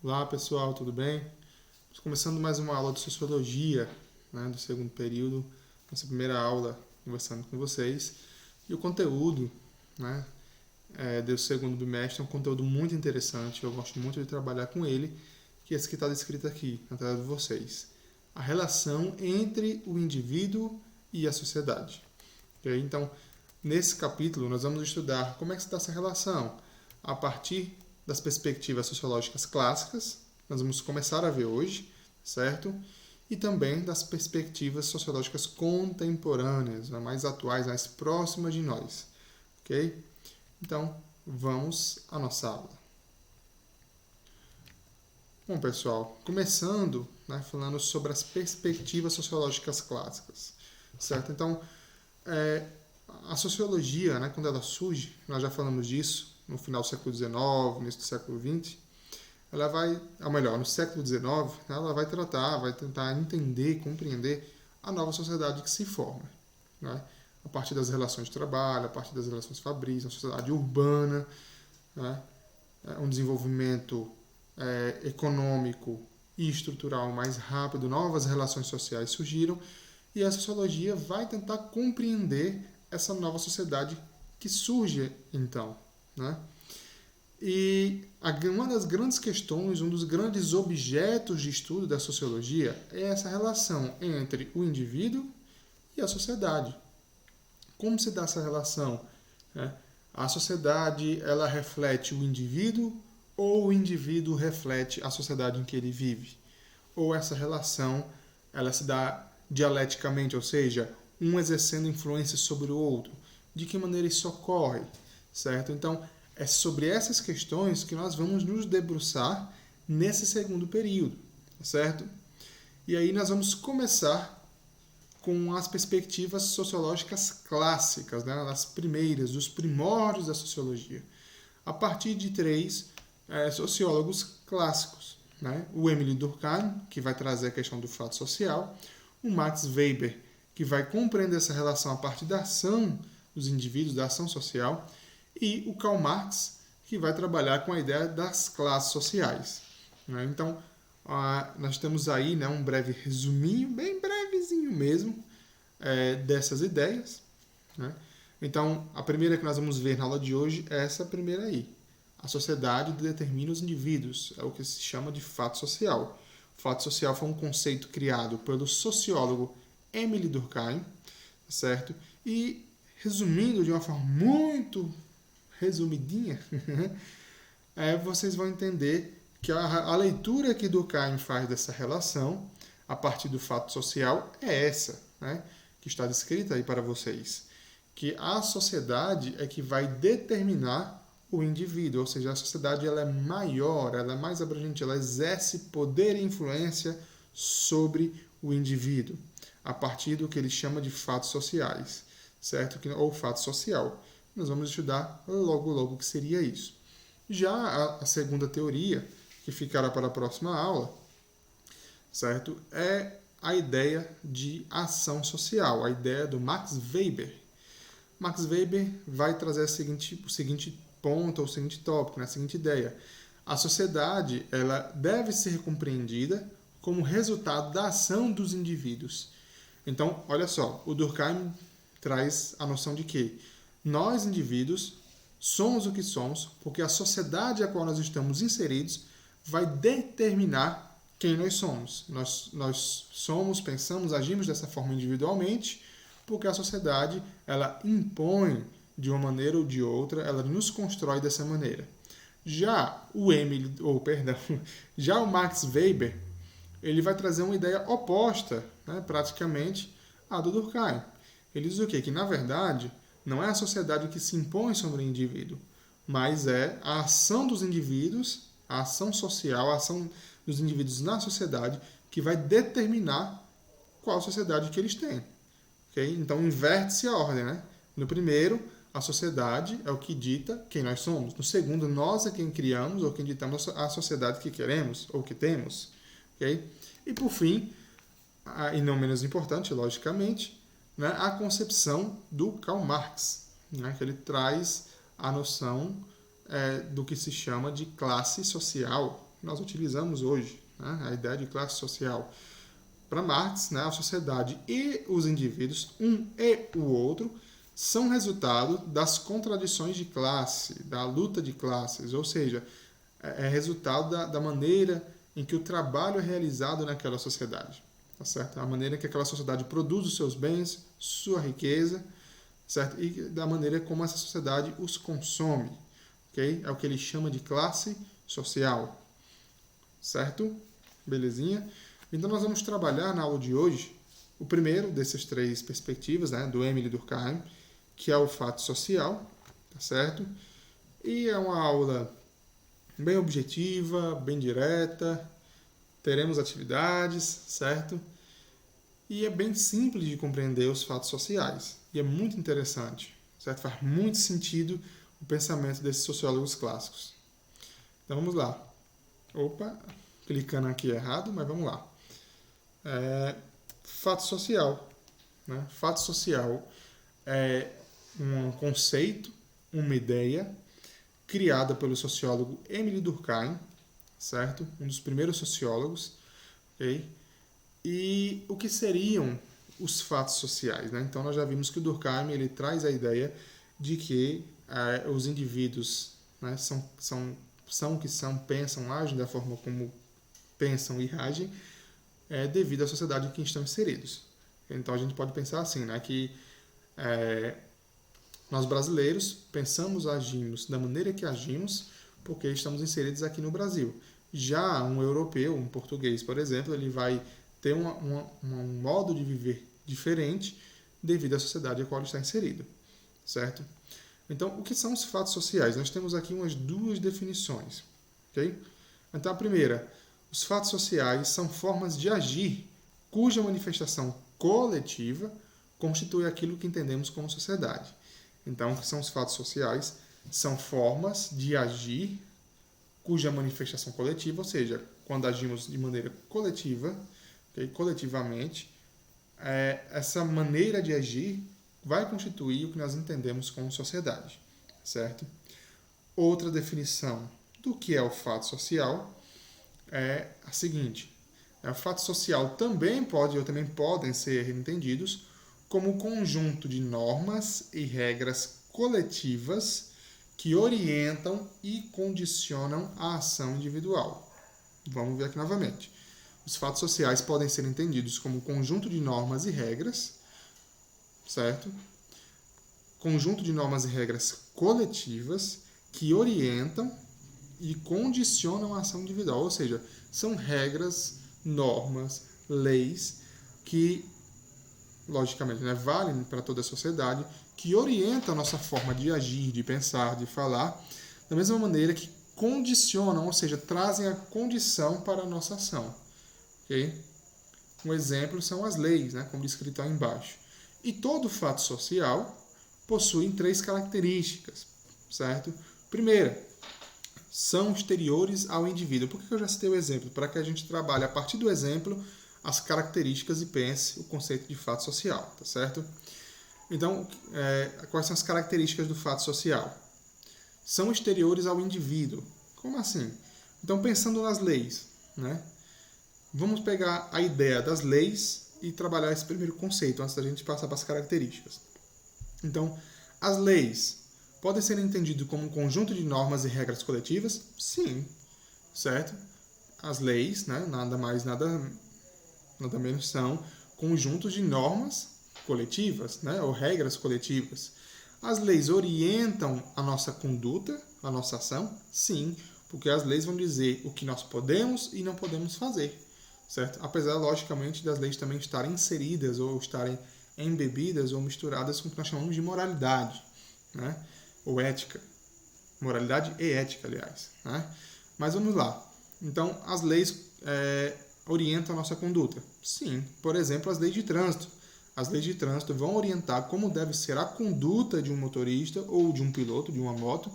Olá pessoal, tudo bem? Estamos começando mais uma aula de Sociologia, né, do segundo período, nossa primeira aula conversando com vocês. E o conteúdo, né, do segundo bimestre é um conteúdo muito interessante, eu gosto muito de trabalhar com ele, que é esse que está descrito aqui na tela de vocês. A relação entre o indivíduo e a sociedade. Okay? Então, nesse capítulo, nós vamos estudar como é que se dá essa relação a partir das perspectivas sociológicas clássicas, nós vamos começar a ver hoje, certo? E também das perspectivas sociológicas contemporâneas, mais atuais, mais próximas de nós, ok? Então, vamos à nossa aula. Bom, pessoal, começando, né, falando sobre as perspectivas sociológicas clássicas, certo? Então, a sociologia, né, quando ela surge, nós já falamos disso no final do século XIX, início do século XX, ela vai, ou melhor, no século XIX, ela vai tratar, vai tentar entender, compreender a nova sociedade que se forma, né? A partir das relações de trabalho, a partir das relações fabris, a sociedade urbana, né? Um desenvolvimento econômico e estrutural mais rápido, novas relações sociais surgiram e a sociologia vai tentar compreender essa nova sociedade que surge então, né? E uma das grandes questões, um dos grandes objetos de estudo da sociologia é essa relação entre o indivíduo e a sociedade. Como se dá essa relação? A sociedade, ela reflete o indivíduo ou o indivíduo reflete a sociedade em que ele vive? Ou essa relação, ela se dá dialeticamente, ou seja, um exercendo influência sobre o outro? De que maneira isso ocorre? Certo? Então, é sobre essas questões que nós vamos nos debruçar nesse segundo período, certo? E aí nós vamos começar com as perspectivas sociológicas clássicas, né? As primeiras, os primórdios da sociologia. A partir de três sociólogos clássicos, né? O Émile Durkheim, que vai trazer a questão do fato social, o Max Weber, que vai compreender essa relação a partir da ação dos indivíduos, da ação social, e o Karl Marx, que vai trabalhar com a ideia das classes sociais. Né? Então, nós temos aí, né, um breve resuminho, bem brevezinho mesmo, dessas ideias. Né? Então, a primeira que nós vamos ver na aula de hoje é essa primeira aí. A sociedade determina os indivíduos, é o que se chama de fato social. O fato social foi um conceito criado pelo sociólogo Émile Durkheim, certo? E, resumindo de uma forma muito resumidinha, vocês vão entender que a leitura que Durkheim faz dessa relação, a partir do fato social, é essa, né, que está descrita aí para vocês. Que a sociedade é que vai determinar o indivíduo, ou seja, a sociedade ela é maior, ela é mais abrangente, ela exerce poder e influência sobre o indivíduo, a partir do que ele chama de fatos sociais, certo? Ou fato social. Nós vamos estudar logo o que seria isso. Já a segunda teoria, que ficará para a próxima aula, certo? É a ideia de ação social, a ideia do Max Weber. Max Weber vai trazer o seguinte ponto, ou o seguinte tópico, né? A seguinte ideia. A sociedade ela deve ser compreendida como resultado da ação dos indivíduos. Então, olha só, o Durkheim traz a noção de que nós, indivíduos, somos o que somos porque a sociedade a qual nós estamos inseridos vai determinar quem nós somos. Nós somos, pensamos, agimos dessa forma individualmente porque a sociedade ela impõe de uma maneira ou de outra, ela nos constrói dessa maneira. Já já o Max Weber, ele vai trazer uma ideia oposta, né, praticamente, à do Durkheim. Ele diz o quê? Que, na verdade, não é a sociedade que se impõe sobre o indivíduo, mas é a ação dos indivíduos, a ação social, a ação dos indivíduos na sociedade que vai determinar qual sociedade que eles têm. Okay? Então, inverte-se a ordem. Né? No primeiro, a sociedade é o que dita quem nós somos. No segundo, nós é quem criamos ou quem ditamos a sociedade que queremos ou que temos. Okay? E, por fim, e não menos importante, logicamente, né, a concepção do Karl Marx, né, que ele traz a noção do que se chama de classe social, que nós utilizamos hoje, né? A ideia de classe social. Para Marx, né, a sociedade e os indivíduos, um e o outro, são resultado das contradições de classe, da luta de classes, ou seja, é resultado da maneira em que o trabalho é realizado naquela sociedade, tá certo? A maneira que aquela sociedade produz os seus bens, sua riqueza, certo? E da maneira como essa sociedade os consome, ok? É o que ele chama de classe social, certo? Belezinha? Então nós vamos trabalhar na aula de hoje o primeiro dessas três perspectivas, né, do Émile Durkheim, que é o fato social, tá certo? E é uma aula bem objetiva, bem direta, teremos atividades, certo? E é bem simples de compreender os fatos sociais. E é muito interessante, certo? Faz muito sentido o pensamento desses sociólogos clássicos. Então vamos lá. Opa, clicando aqui errado, mas vamos lá. Fato social, né? Fato social é um conceito, uma ideia criada pelo sociólogo Émile Durkheim, certo? Um dos primeiros sociólogos, ok? E o que seriam os fatos sociais, né? Então nós já vimos que o Durkheim ele traz a ideia de que os indivíduos, né, são o que são, pensam, agem da forma como pensam e agem, devido à sociedade em que estão inseridos. Então a gente pode pensar assim, né, que nós brasileiros pensamos, agimos da maneira que agimos porque estamos inseridos aqui no Brasil. Já um europeu, um português, por exemplo, ele vai ter um modo de viver diferente devido à sociedade a qual ele está inserido, certo? Então, o que são os fatos sociais? Nós temos aqui umas duas definições, ok? Então, a primeira, os fatos sociais são formas de agir cuja manifestação coletiva constitui aquilo que entendemos como sociedade. Então, o que são os fatos sociais? São formas de agir cuja manifestação coletiva, ou seja, quando agimos de maneira coletiva, okay, coletivamente, essa maneira de agir vai constituir o que nós entendemos como sociedade, certo? Outra definição do que é o fato social é a seguinte: o fato social também podem ser entendidos como um conjunto de normas e regras coletivas que orientam e condicionam a ação individual. Vamos ver aqui novamente. Os fatos sociais podem ser entendidos como um conjunto de normas e regras, certo? Conjunto de normas e regras coletivas que orientam e condicionam a ação individual, ou seja, são regras, normas, leis que, logicamente, né, valem para toda a sociedade, que orientam a nossa forma de agir, de pensar, de falar, da mesma maneira que condicionam, ou seja, trazem a condição para a nossa ação. Okay? Um exemplo são as leis, né, como descrito aí embaixo. E todo fato social possui três características, certo? Primeira, são exteriores ao indivíduo. Por que eu já citei o exemplo? Para que a gente trabalhe a partir do exemplo as características e pense o conceito de fato social, tá certo? Então, quais são as características do fato social? São exteriores ao indivíduo. Como assim? Então, pensando nas leis, né? Vamos pegar a ideia das leis e trabalhar esse primeiro conceito antes da gente passar para as características. Então, as leis podem ser entendidas como um conjunto de normas e regras coletivas? Sim, certo? As leis, né, nada mais, nada menos são conjuntos de normas coletivas, né, ou regras coletivas. As leis orientam a nossa conduta, a nossa ação? Sim, porque as leis vão dizer o que nós podemos e não podemos fazer, certo? Apesar, logicamente, das leis também estarem inseridas ou estarem embebidas ou misturadas com o que nós chamamos de moralidade, né, ou ética. Moralidade e ética, aliás, né? Mas vamos lá. Então, as leis orientam a nossa conduta? Sim. Por exemplo, as leis de trânsito. As leis de trânsito vão orientar como deve ser a conduta de um motorista ou de um piloto de uma moto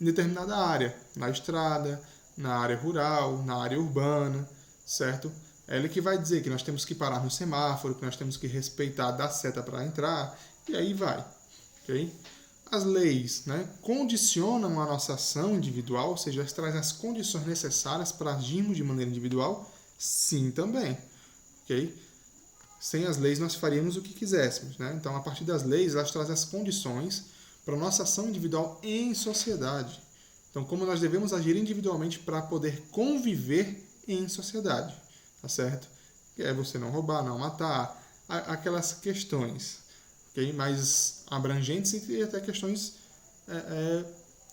em determinada área, na estrada, na área rural, na área urbana, certo? É ele que vai dizer que nós temos que parar no semáforo, que nós temos que respeitar, dar seta para entrar, e aí vai, ok? as leis, né, condicionam a nossa ação individual, ou seja, elas trazem as condições necessárias para agirmos de maneira individual? Sim, também. Ok? Sem as leis, nós faríamos o que quiséssemos. Né? Então, a partir das leis, elas trazem as condições para a nossa ação individual em sociedade. Então, como nós devemos agir individualmente para poder conviver em sociedade. Tá certo? Que é você não roubar, não matar, aquelas questões, okay? Mais abrangentes e até questões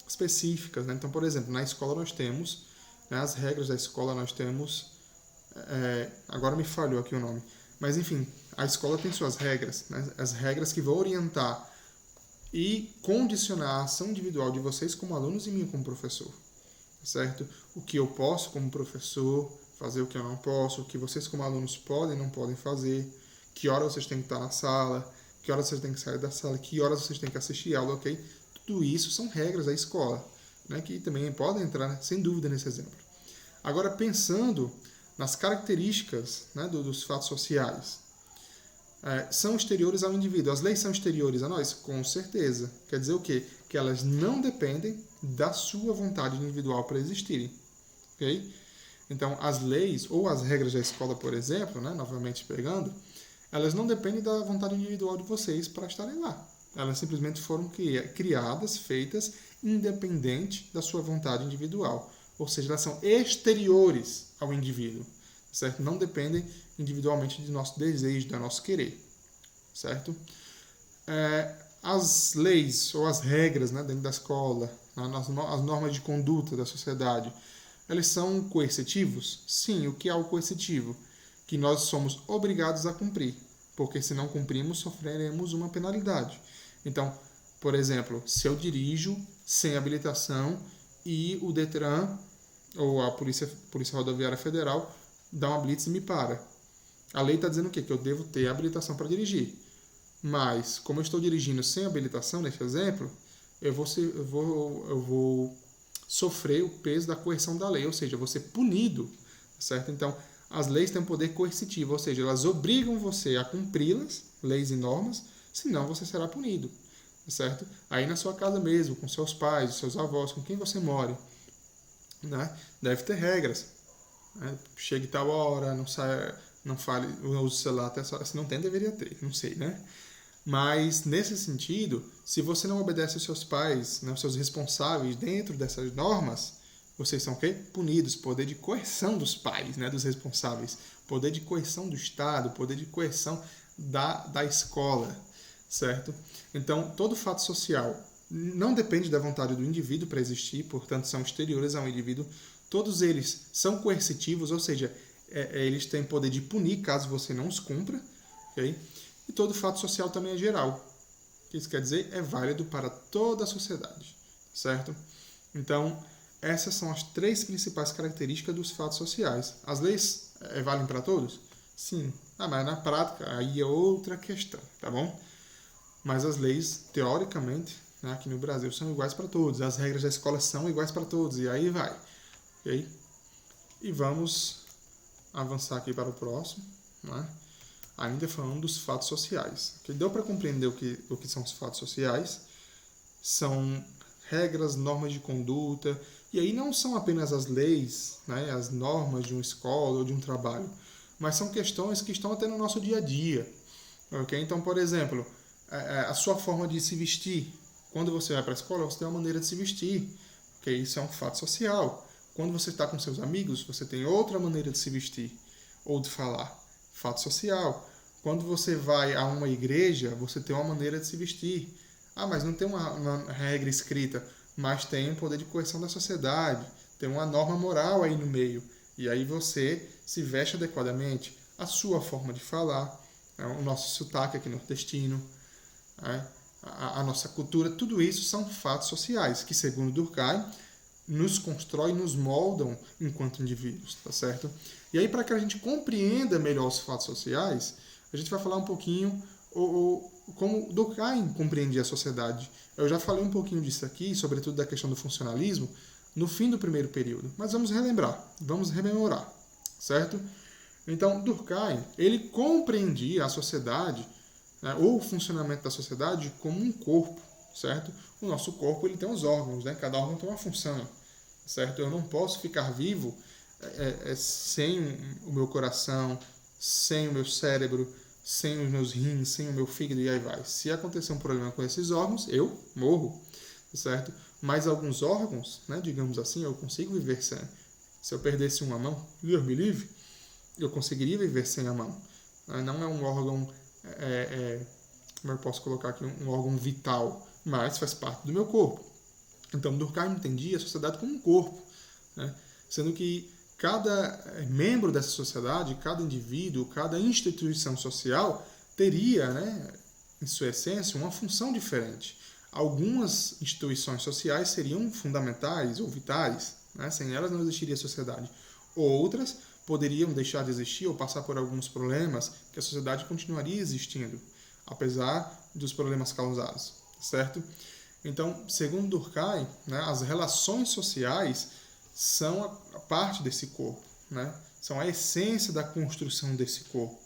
específicas. Né? Então, por exemplo, na escola nós temos, né, as regras da escola nós temos, agora me falhou aqui o nome, mas enfim, a escola tem suas regras, né? As regras que vão orientar e condicionar a ação individual de vocês como alunos e minha como professor. Certo? O que eu posso como professor fazer, o que eu não posso, o que vocês como alunos podem e não podem fazer, que horas vocês têm que estar na sala, que horas vocês têm que sair da sala, que horas vocês têm que assistir aula, ok? Tudo isso são regras da escola, né, que também podem entrar, sem dúvida, nesse exemplo. Agora, pensando nas características, né, dos fatos sociais, são exteriores ao indivíduo. As leis são exteriores a nós? Com certeza. Quer dizer o quê? Que elas não dependem da sua vontade individual para existirem. Okay? Então, as leis ou as regras da escola, por exemplo, né, novamente pegando, elas não dependem da vontade individual de vocês para estarem lá. Elas simplesmente foram criadas, feitas, independente da sua vontade individual. Ou seja, elas são exteriores ao indivíduo. Certo? Não dependem individualmente do nosso desejo, do nosso querer. Certo? As leis ou as regras, né, dentro da escola, as normas de conduta da sociedade, eles são coercitivos? Sim. O que é o coercitivo? Que nós somos obrigados a cumprir, porque se não cumprimos, sofreremos uma penalidade. Então, por exemplo, se eu dirijo sem habilitação e o Detran ou a Polícia Rodoviária Federal dá uma blitz e me para. A lei está dizendo o quê? Que eu devo ter habilitação para dirigir. Mas, como eu estou dirigindo sem habilitação, nesse exemplo, eu vou sofrer o peso da coerção da lei, ou seja, eu vou ser punido. Certo? Então, as leis têm um poder coercitivo, ou seja, elas obrigam você a cumpri-las, leis e normas, senão você será punido. Certo? Aí na sua casa mesmo, com seus pais, seus avós, com quem você mora, né? Deve ter regras. Chegue tal hora, não saia, não fale, use o celular até essa hora. Se não tem, deveria ter, não sei, né? Mas, nesse sentido, se você não obedece aos seus pais, né, aos seus responsáveis dentro dessas normas, vocês são o quê? Punidos. Poder de coerção dos pais, né, dos responsáveis. Poder de coerção do Estado, poder de coerção da escola, certo? Então, todo fato social não depende da vontade do indivíduo para existir, portanto, são exteriores ao indivíduo. Todos eles são coercitivos, ou seja, eles têm poder de punir caso você não os cumpra. Okay? E todo fato social também é geral. O que isso quer dizer? É válido para toda a sociedade. Certo? Então, essas são as 3 principais características dos fatos sociais. As leis valem para todos? Sim. Mas na prática, aí é outra questão. Tá bom? Mas as leis, teoricamente, né, aqui no Brasil, são iguais para todos. As regras da escola são iguais para todos. E aí vai. Okay? E vamos avançar aqui para o próximo, né? Ainda falando dos fatos sociais. Okay? Deu para compreender o que são os fatos sociais? São regras, normas de conduta, e aí não são apenas as leis, né, as normas de uma escola ou de um trabalho, mas são questões que estão até no nosso dia a dia. Okay? Então, por exemplo, a sua forma de se vestir. Quando você vai para a escola, você tem uma maneira de se vestir. Okay? Isso é um fato social. Quando você está com seus amigos, você tem outra maneira de se vestir ou de falar. Fato social. Quando você vai a uma igreja, você tem uma maneira de se vestir. Mas não tem uma regra escrita, mas tem um poder de coerção da sociedade, tem uma norma moral aí no meio. E aí você se veste adequadamente. A sua forma de falar, o nosso sotaque aqui nordestino, a nossa cultura, tudo isso são fatos sociais que, segundo Durkheim, nos constroem, nos moldam enquanto indivíduos, tá certo? E aí, para que a gente compreenda melhor os fatos sociais, a gente vai falar um pouquinho como Durkheim compreendia a sociedade. Eu já falei um pouquinho disso aqui, sobretudo da questão do funcionalismo, no fim do primeiro período. Mas vamos relembrar, vamos rememorar, certo? Então, Durkheim, ele compreendia a sociedade, né, ou o funcionamento da sociedade como um corpo. certo? O nosso corpo ele tem os órgãos, né? Cada órgão tem uma função, certo? Eu não posso ficar vivo sem o meu coração, sem o meu cérebro, sem os meus rins, sem o meu fígado e aí vai. Se acontecer um problema com esses órgãos, eu morro, certo? Mas alguns órgãos, né, digamos assim, eu consigo viver sem. Se eu perdesse uma mão, Deus me livre, eu conseguiria viver sem a mão. Não é um órgão, como eu posso colocar aqui, um órgão vital, mas faz parte do meu corpo. Então, Durkheim entendia a sociedade como um corpo, né? Sendo que cada membro dessa sociedade, cada indivíduo, cada instituição social teria, né, em sua essência, uma função diferente. Algumas instituições sociais seriam fundamentais ou vitais, né? Sem elas não existiria sociedade. Outras poderiam deixar de existir ou passar por alguns problemas que a sociedade continuaria existindo, apesar dos problemas causados, certo? Então, segundo Durkheim, né, as relações sociais são a parte desse corpo, né? São a essência da construção desse corpo.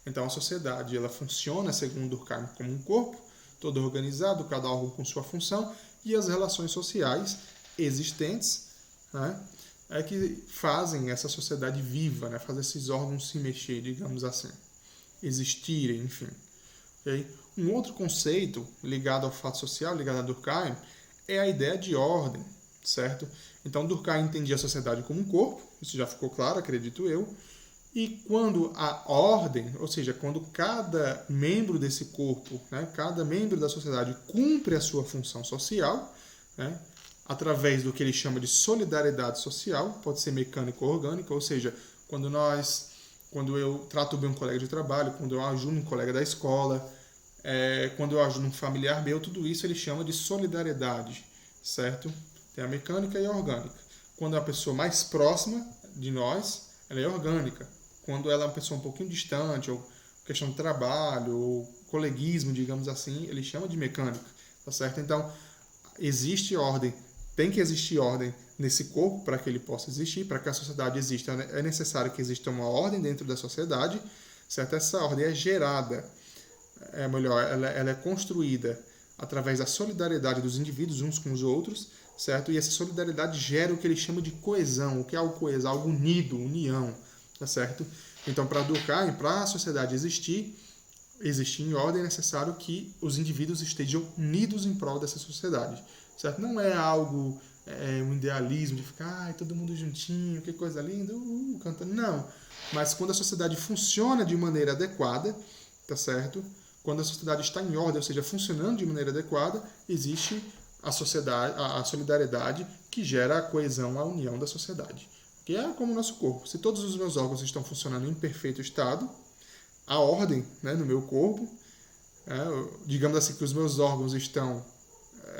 Então, a sociedade ela funciona, segundo Durkheim, como um corpo, todo organizado, cada órgão com sua função, e as relações sociais existentes, né, é que fazem essa sociedade viva, né, fazem esses órgãos se mexer, digamos assim, existirem, enfim. Okay? Um outro conceito ligado ao fato social, ligado a Durkheim, é a ideia de ordem, certo? Então, Durkheim entendia a sociedade como um corpo, isso já ficou claro, acredito eu, e quando a ordem, ou seja, quando cada membro desse corpo, né, cada membro da sociedade cumpre a sua função social, né, através do que ele chama de solidariedade social, pode ser mecânica ou orgânica, ou seja, quando eu trato bem um colega de trabalho, quando eu ajudo um colega da escola, quando eu ajudo um familiar meu, tudo isso ele chama de solidariedade, certo? Tem a mecânica e a orgânica. Quando é uma pessoa mais próxima de nós, ela é orgânica. Quando ela é uma pessoa um pouquinho distante, ou questão de trabalho, ou coleguismo, digamos assim, ele chama de mecânica, tá certo? Então, existe ordem, tem que existir ordem nesse corpo para que ele possa existir, para que a sociedade exista. É necessário que exista uma ordem dentro da sociedade, certo? Essa ordem é gerada, ela é construída através da solidariedade dos indivíduos uns com os outros, certo? E essa solidariedade gera o que ele chama de coesão. O que é algo coesão? Algo unido, união, tá certo? Então, para Durkheim, para a sociedade existir em ordem, é necessário que os indivíduos estejam unidos em prol dessa sociedade, certo? Não é algo, um idealismo de ficar todo mundo juntinho, que coisa linda, cantando. Não. Mas quando a sociedade funciona de maneira adequada, tá certo? Quando a sociedade está em ordem, ou seja, funcionando de maneira adequada, existe a sociedade, a solidariedade que gera a coesão, a união da sociedade. Que é como o nosso corpo. Se todos os meus órgãos estão funcionando em perfeito estado, a ordem, né, no meu corpo, digamos assim que os meus órgãos estão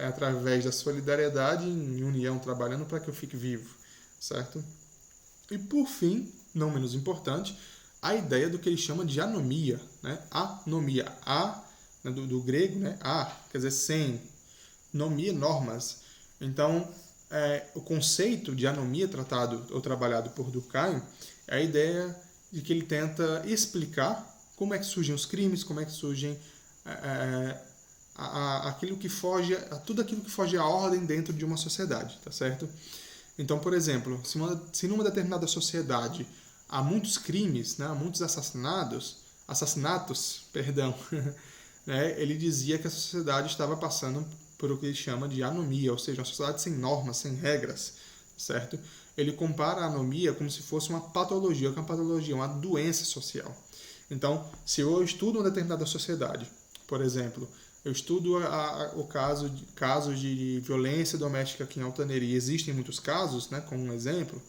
através da solidariedade em união trabalhando para que eu fique vivo, certo? E por fim, não menos importante, a ideia do que ele chama de anomia, né? Anomia, né, do grego, né? Quer dizer sem, nomia, normas. Então, o conceito de anomia tratado ou trabalhado por Durkheim é a ideia de que ele tenta explicar como é que surgem os crimes, como é que surgem aquilo que foge, tudo aquilo que foge à ordem dentro de uma sociedade, tá certo? Então, por exemplo, se numa determinada sociedade há muitos crimes, né, há muitos assassinatos, perdão, né, ele dizia que a sociedade estava passando por o que ele chama de anomia, ou seja, uma sociedade sem normas, sem regras, certo? Ele compara a anomia como se fosse uma patologia, que é uma patologia, uma doença social. Então, se eu estudo uma determinada sociedade, por exemplo, eu estudo casos de violência doméstica aqui em Altamira, e existem muitos casos, né, como um exemplo,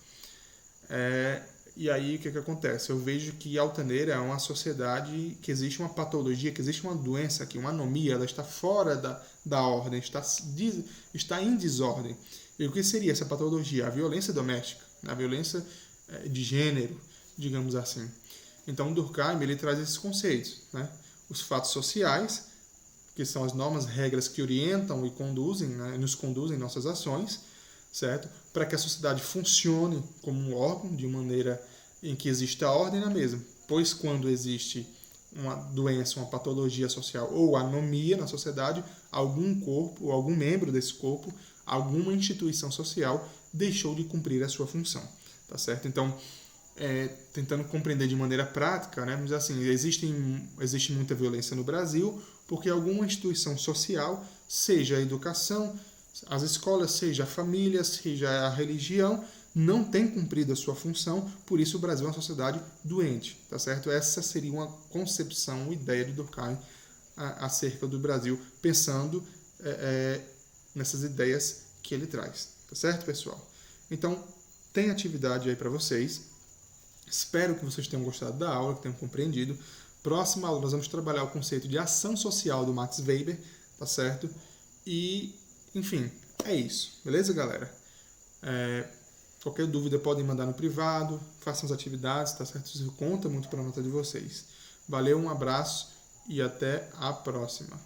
e aí o que acontece? Eu vejo que Altamira é uma sociedade que existe uma patologia, que existe uma doença aqui, uma anomia, ela está fora da ordem, está em desordem. E o que seria essa patologia? A violência doméstica, a violência de gênero, digamos assim. Então, Durkheim ele traz esses conceitos, né? Os fatos sociais, que são as normas, regras que orientam e conduzem, né, nos conduzem nossas ações, certo? Para que a sociedade funcione como um órgão de maneira em que exista a ordem na mesma. Pois quando existe uma doença, uma patologia social ou anomia na sociedade, algum corpo ou algum membro desse corpo, alguma instituição social deixou de cumprir a sua função, tá certo? Então, tentando compreender de maneira prática, né, mas assim, existe muita violência no Brasil porque alguma instituição social, seja a educação, as escolas, seja a família, seja a religião, não tem cumprido a sua função, por isso o Brasil é uma sociedade doente, tá certo? Essa seria uma concepção, uma ideia do Durkheim acerca do Brasil, pensando nessas ideias que ele traz, tá certo, pessoal? Então, tem atividade aí para vocês. Espero que vocês tenham gostado da aula, que tenham compreendido. Próxima aula nós vamos trabalhar o conceito de ação social do Max Weber, tá certo? E, enfim, é isso. Beleza, galera? Qualquer dúvida podem mandar no privado, façam as atividades, tá certo? Isso conta muito para a nota de vocês. Valeu, um abraço e até a próxima.